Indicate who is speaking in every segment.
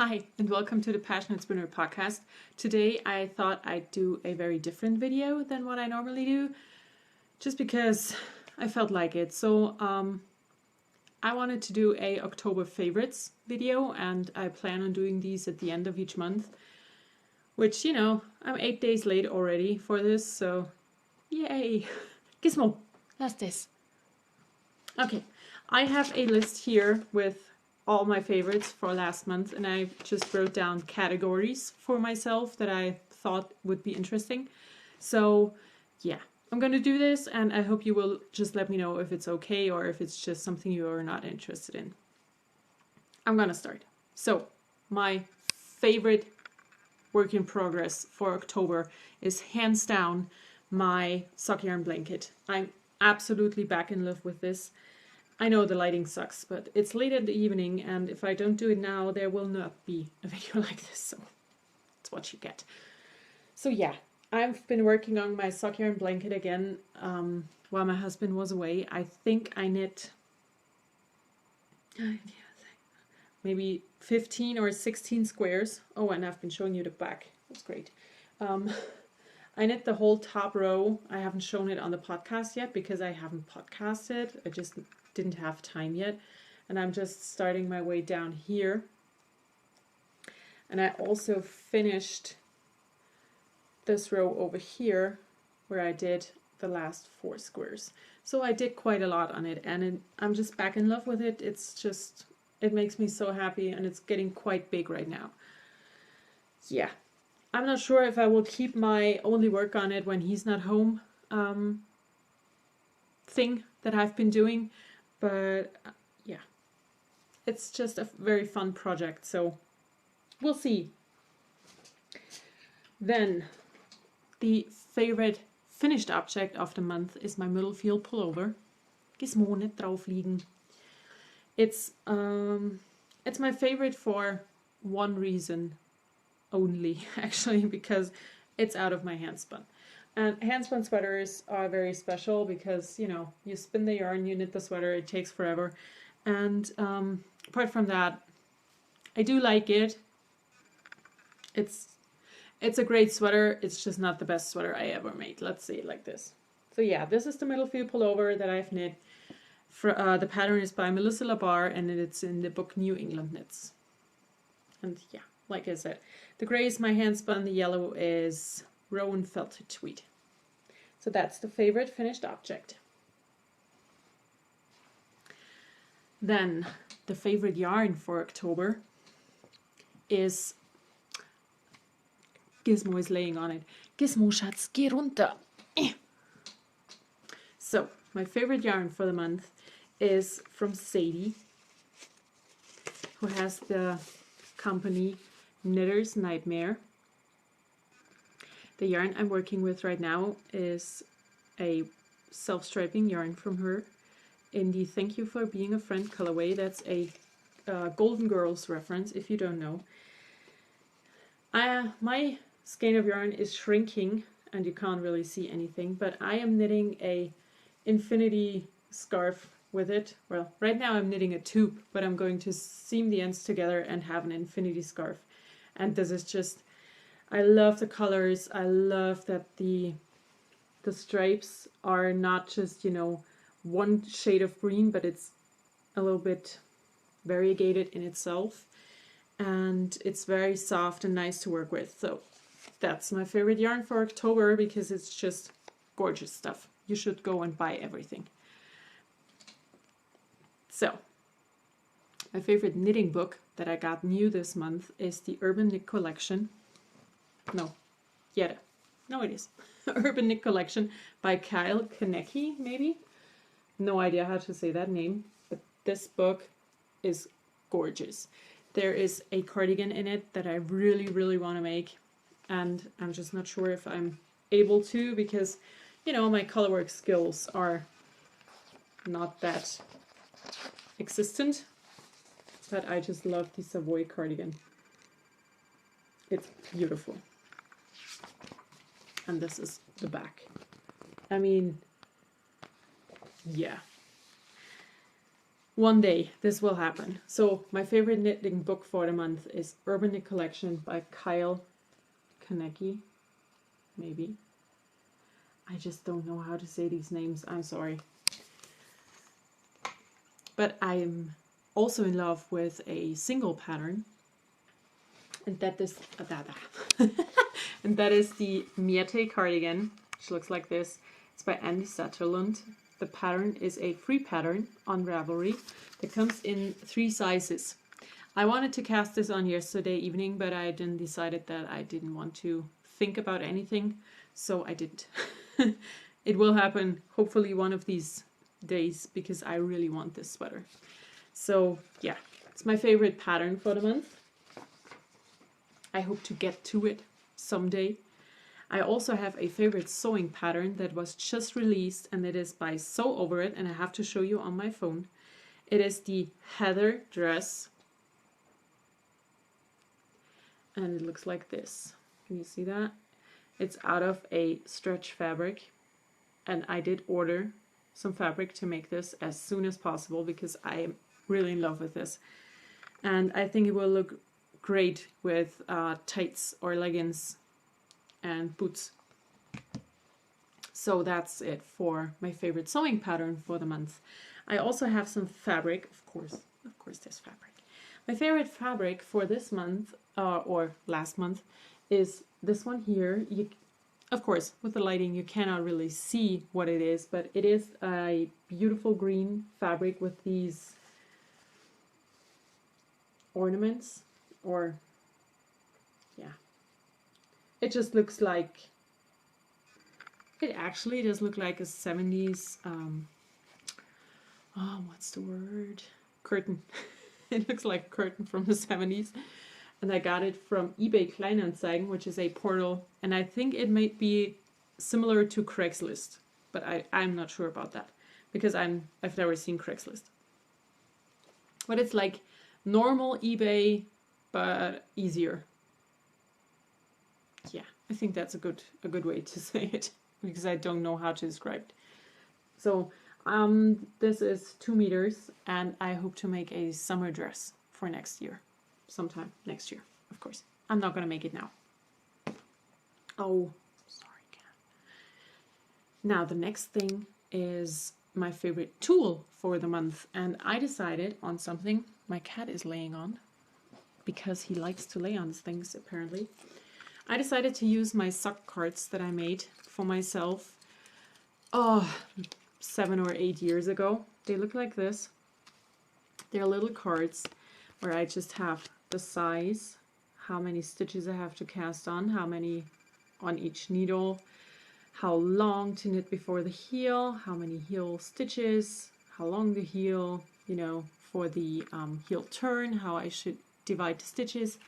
Speaker 1: Hi, and welcome to the PassionKnit Spinner podcast. Today I thought I'd do a very different video than what I normally do, just because I felt like it. So I wanted to do a October favorites video, and I plan on doing these at the end of each month, which, you know, I'm 8 days late already for this, so yay! Gizmo, lass this. Okay, I have a list here with all my favorites for last month, and I just wrote down categories for myself that I thought would be interesting. So yeah, I'm gonna do this, and I hope you will just let me know if it's okay or if it's just something you are not interested in. I'm gonna start. So my favorite work in progress for October is hands down my sock yarn blanket. I'm absolutely back in love with this. I know the lighting sucks, but it's late in the evening, and if I don't do it now, there will not be a video like this, so that's what you get. So yeah, I've been working on my sock yarn blanket again while my husband was away. I think I knit maybe 15 or 16 squares. Oh, and I've been showing you the back. That's great. I knit the whole top row. I haven't shown it on the podcast yet because I haven't podcasted. I just didn't have time yet, and I'm just starting my way down here. And I also finished this row over here where I did the last 4 squares. So I did quite a lot on it, and I'm just back in love with it. It makes me so happy, and it's getting quite big right now. Yeah, I'm not sure if I will keep my only work on it when he's not home thing that I've been doing. But yeah, it's just a very fun project, so we'll see. Then the favorite finished object of the month is my middle field pullover. Gizmo, nicht drauf liegen. It's my favorite for one reason only, actually, because it's out of my handspun. And handspun sweaters are very special because, you know, you spin the yarn, you knit the sweater, it takes forever. And apart from that, I do like it. It's a great sweater. It's just not the best sweater I ever made. Let's say it like this. So yeah, this is the middle field pullover that I've knit. The pattern is by Melissa Labar, and it's in the book New England Knits. And yeah, like I said, the gray is my handspun, the yellow is Rowan Felted Tweed. So that's the favorite finished object. Then the favorite yarn for October is, Gizmo is laying on it. Gizmo, Schatz, geh runter. So my favorite yarn for the month is from Sadie, who has the company Knitter's Nightmare. The yarn I'm working with right now is a self-striping yarn from her in the Thank You for Being a Friend colorway. That's a Golden Girls reference, if you don't know. My skein of yarn is shrinking, and you can't really see anything, but I am knitting a infinity scarf with it. Well, right now I'm knitting a tube, but I'm going to seam the ends together and have an infinity scarf. And this is just, I love the colors. I love that the stripes are not just, you know, one shade of green, but it's a little bit variegated in itself. And it's very soft and nice to work with. So that's my favorite yarn for October because it's just gorgeous stuff. You should go and buy everything. So my favorite knitting book that I got new this month is the Urban Knit Collection. No, Jere. No, it is. Urban Knit Collection by Kyle Kanecki, maybe? No idea how to say that name, but this book is gorgeous. There is a cardigan in it that I really, really want to make, and I'm just not sure if I'm able to because, you know, my colorwork skills are not that existent, but I just love the Savoy cardigan. It's beautiful. And this is the back. I mean, yeah. one day this will happen. So my favorite knitting book for the month is Urban Knit Collection by Kyle Kaneki. Maybe. I just don't know how to say these names. I'm sorry. But I'm also in love with a single pattern. And that is and that is the Mette cardigan, which looks like this. It's by Andy Satterlund. The pattern is a free pattern on Ravelry that comes in 3 sizes. I wanted to cast this on yesterday evening, but I then decided that I didn't want to think about anything, so I didn't. It will happen hopefully one of these days because I really want this sweater. So yeah, it's my favorite pattern for the month. I hope to get to it someday. I also have a favorite sewing pattern that was just released, and it is by Sew Over It, and I have to show you on my phone. It is the Heather dress, and it looks like this. Can you see that? It's out of a stretch fabric, and I did order some fabric to make this as soon as possible because I am really in love with this. And I think it will look great with tights or leggings and boots. So that's it for my favorite sewing pattern for the month. I also have some fabric, of course there's fabric. My favorite fabric for this month, or last month, is this one here. Of course, with the lighting you cannot really see what it is, but it is a beautiful green fabric with these ornaments, or yeah, it just looks like, it actually does look like a 70s, what's the word? Curtain. It looks like a curtain from the 70s. And I got it from eBay Kleinanzeigen, which is a portal, and I think it might be similar to Craigslist, but I'm not sure about that because I've never seen Craigslist. But it's like normal eBay, but easier. Yeah, I think that's a good way to say it because I don't know how to describe it. So this is 2 meters, and I hope to make a summer dress for next year. Sometime next year, of course. I'm not going to make it now. Oh, sorry, cat. Now, the next thing is my favorite tool for the month. And I decided on something my cat is laying on because he likes to lay on things, apparently. I decided to use my sock cards that I made for myself 7 or 8 years ago. They look like this. They're little cards where I just have the size, how many stitches I have to cast on, how many on each needle, how long to knit before the heel, how many heel stitches, how long the heel, for the heel turn, how I should divide the stitches.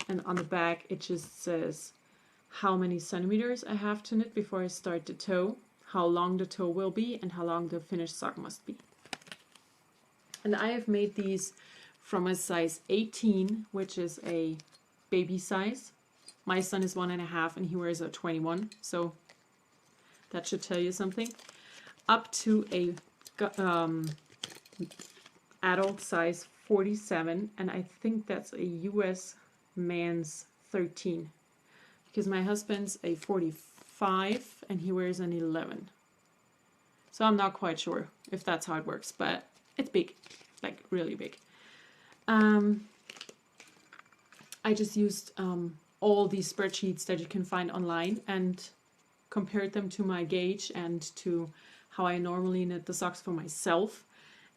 Speaker 1: And on the back it just says how many centimeters I have to knit before I start the toe, how long the toe will be, and how long the finished sock must be. And I have made these from a size 18, which is a baby size. My son is 1.5 and he wears a 21, so that should tell you something. Up to a adult size 47, and I think that's a US man's 13, because my husband's a 45 and he wears an 11. So I'm not quite sure if that's how it works, but it's big, like really big. I just used all these spreadsheets that you can find online and compared them to my gauge and to how I normally knit the socks for myself.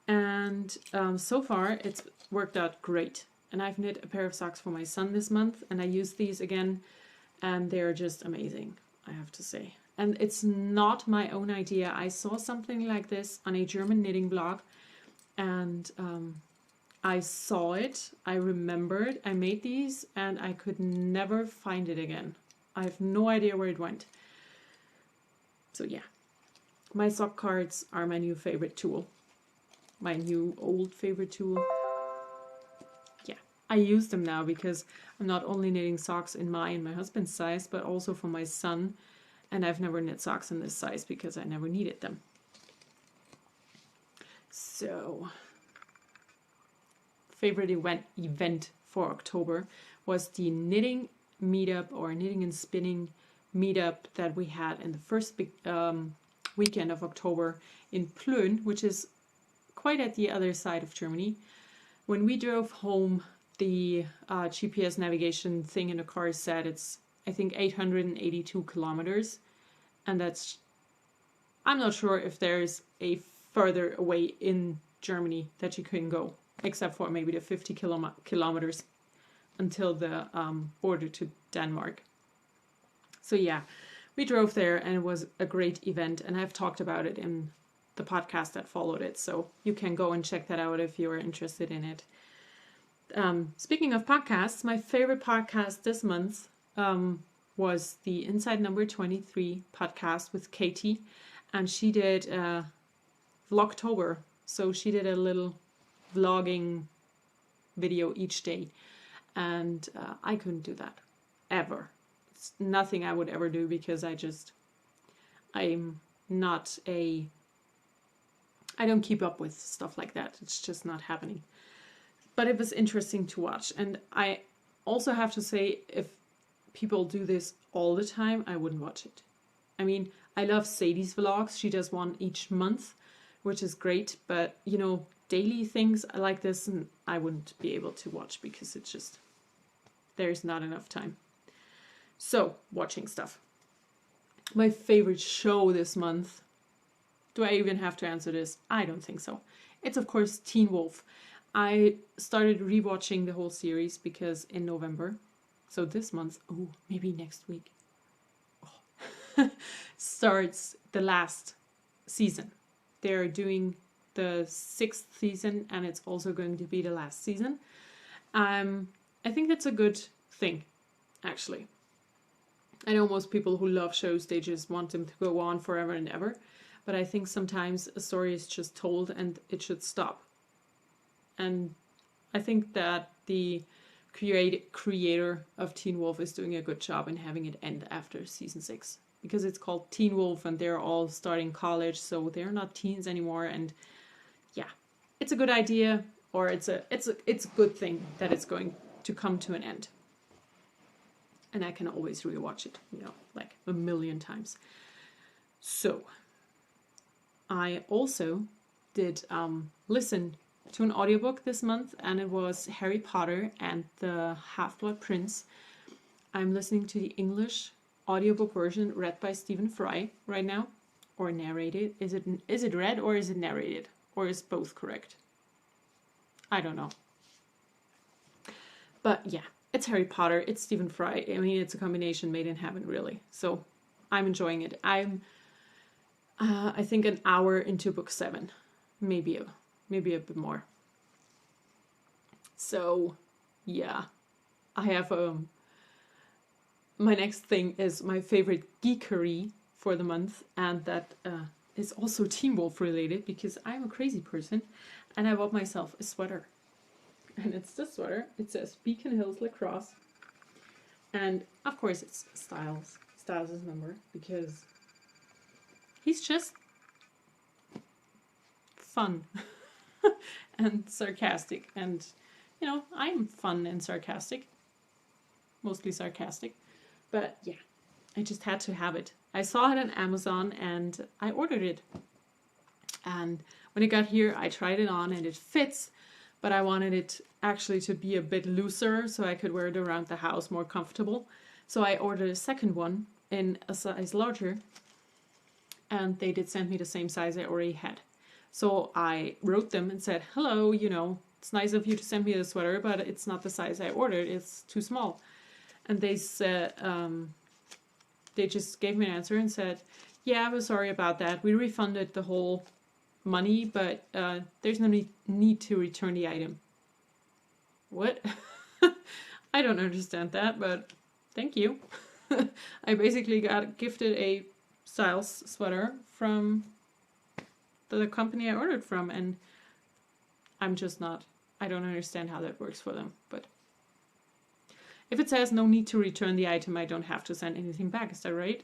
Speaker 1: And so far it's worked out great. And I've knit a pair of socks for my son this month, and I used these again, and they're just amazing, I have to say. And it's not my own idea. I saw something like this on a German knitting blog, and I saw it, I remembered, I made these, and I could never find it again. I have no idea where it went. So yeah, my sock cards are my new favorite tool. My new old favorite tool. Yeah, I use them now because I'm not only knitting socks in my and my husband's size, but also for my son. And I've never knit socks in this size because I never needed them. So favorite event for October was the knitting meetup or knitting and spinning meetup that we had in the first weekend of October in Plön, which is quite at the other side of Germany. When we drove home, the GPS navigation thing in the car said it's, I think, 882 kilometers. And that's, I'm not sure if there's a further away in Germany that you can go, except for maybe the 50 kilometers until the border to Denmark. So yeah, we drove there and it was a great event, and I've talked about it in the podcast that followed it, so you can go and check that out if you're interested in it. Speaking of podcasts, my favorite podcast this month was the Inside Number 23 podcast with Katie, and she did Vlogtober, so she did a little vlogging video each day, and I couldn't do that ever. It's nothing I would ever do because I'm not I don't keep up with stuff like that. It's just not happening. But it was interesting to watch. And I also have to say, if people do this all the time, I wouldn't watch it. I mean, I love Sadie's vlogs. She does one each month, which is great. But, you know, daily things like this, and I wouldn't be able to watch because it's just, there's not enough time. So, watching stuff. My favorite show this month. Do I even have to answer this? I don't think so. It's, of course, Teen Wolf. I started rewatching the whole series because in November, so this month, maybe next week, starts the last season. They're doing the 6th season, and it's also going to be the last season. I think that's a good thing, actually. I know most people who love shows, they just want them to go on forever and ever. But I think sometimes a story is just told and it should stop. And I think that the creator of Teen Wolf is doing a good job in having it end after season 6. Because it's called Teen Wolf and they're all starting college, so they're not teens anymore. And yeah, it's a good idea, or it's a good thing that it's going to come to an end. And I can always rewatch it, you know, like a million times. So I also did listen to an audiobook this month, and it was Harry Potter and the Half-Blood Prince. I'm listening to the English audiobook version read by Stephen Fry right now, or narrated. Is it read or is it narrated? Or is both correct? I don't know. But yeah, it's Harry Potter, it's Stephen Fry. I mean, it's a combination made in heaven, really. So I'm enjoying it. I think an hour into book 7, maybe a bit more. So, yeah, I have my next thing is my favorite Geekery for the month, and that is also Teen Wolf related because I'm a crazy person, and I bought myself a sweater, and it's this sweater. It says Beacon Hills Lacrosse, and of course it's Styles' number because he's just fun and sarcastic. And, you know, I'm fun and sarcastic. Mostly sarcastic. But, yeah, I just had to have it. I saw it on Amazon and I ordered it. And when it got here, I tried it on and it fits. But I wanted it actually to be a bit looser so I could wear it around the house more comfortable. So I ordered a second one in a size larger. And they did send me the same size I already had. So I wrote them and said, hello, you know, it's nice of you to send me the sweater, but it's not the size I ordered. It's too small. And they said, they just gave me an answer and said, yeah, I was sorry about that. We refunded the whole money, but there's no need to return the item. What? I don't understand that, but thank you. I basically got gifted a Styles sweater from the company I ordered from, and I'm just not, I don't understand how that works for them. But if it says no need to return the item, I don't have to send anything back. Is that right?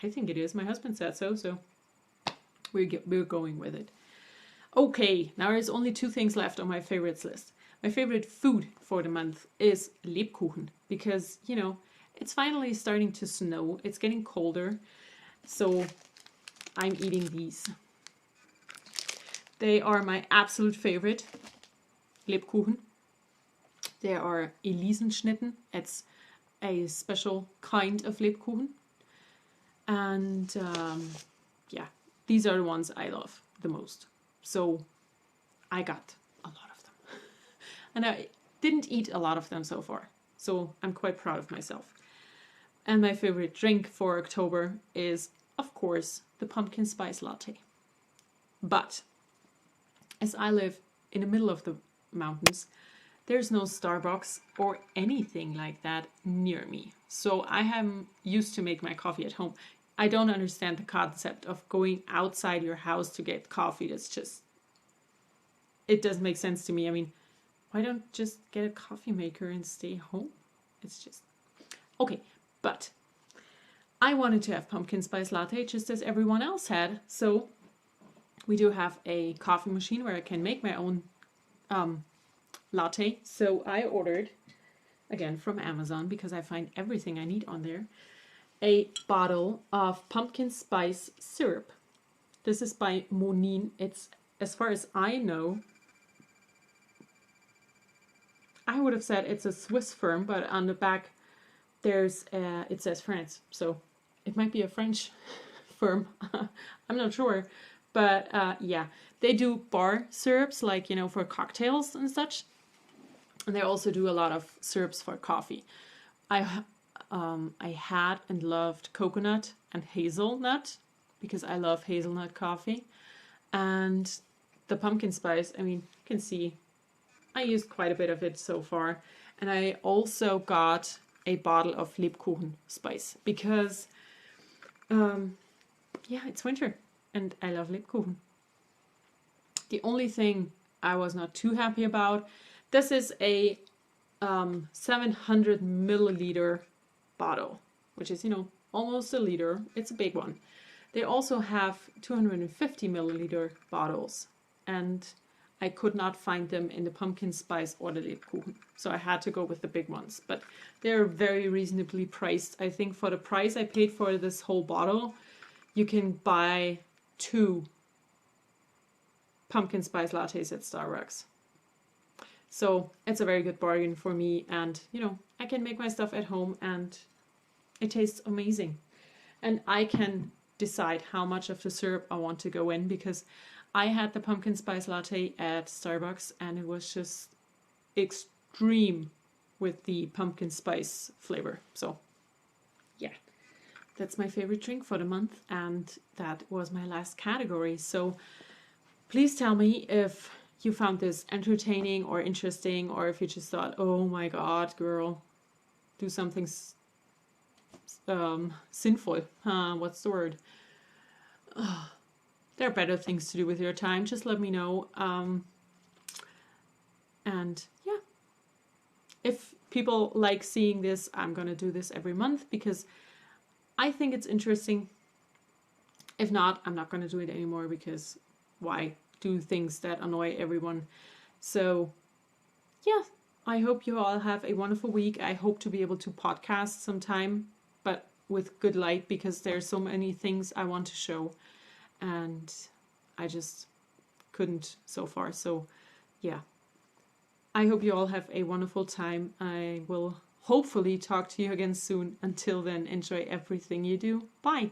Speaker 1: I think it is. My husband said so, so we're going with it. Okay, now there's only 2 things left on my favorites list. My favorite food for the month is Lebkuchen because, you know, it's finally starting to snow. It's getting colder, so I'm eating these. They are my absolute favorite, Lebkuchen. They are Elisenschnitten. It's a special kind of Lebkuchen. And yeah, these are the ones I love the most. So I got a lot of them. And I didn't eat a lot of them so far. So I'm quite proud of myself. And my favorite drink for October is, of course, the pumpkin spice latte. But as I live in the middle of the mountains, there's no Starbucks or anything like that near me. So I am used to make my coffee at home. I don't understand the concept of going outside your house to get coffee. That's just, it doesn't make sense to me. I mean, why don't just get a coffee maker and stay home? It's just, okay. But I wanted to have pumpkin spice latte just as everyone else had. So we do have a coffee machine where I can make my own latte. So I ordered, again from Amazon because I find everything I need on there, a bottle of pumpkin spice syrup. This is by Monin. It's, as far as I know, I would have said it's a Swiss firm, but on the back there's it says France, so it might be a French firm. I'm not sure, but yeah, they do bar syrups, like, you know, for cocktails and such, and they also do a lot of syrups for coffee. I had and loved coconut and hazelnut because I love hazelnut coffee, and the pumpkin spice, I mean, you can see I used quite a bit of it so far. And I also got a bottle of Lebkuchen spice because yeah, it's winter and I love Lebkuchen. The only thing I was not too happy about, this is a 700 milliliter bottle, which is, you know, almost a liter. It's a big one. They also have 250 milliliter bottles, and I could not find them in the pumpkin spice or the Lebkuchen, so I had to go with the big ones. But they're very reasonably priced. I think for the price I paid for this whole bottle, you can buy 2 pumpkin spice lattes at Starbucks. So it's a very good bargain for me, and, you know, I can make my stuff at home and it tastes amazing. And I can decide how much of the syrup I want to go in, because I had the pumpkin spice latte at Starbucks and it was just extreme with the pumpkin spice flavor. So yeah, that's my favorite drink for the month, and that was my last category. So please tell me if you found this entertaining or interesting, or if you just thought, oh my god, girl, do something sinful. What's the word? There are better things to do with your time. Just let me know. And yeah, if people like seeing this, I'm gonna do this every month because I think it's interesting. If not, I'm not gonna do it anymore, because why do things that annoy everyone? So yeah, I hope you all have a wonderful week. I hope to be able to podcast sometime, but with good light, because there's so many things I want to show and I just couldn't so far. So yeah, I hope you all have a wonderful time. I will hopefully talk to you again soon. Until then, enjoy everything you do. Bye.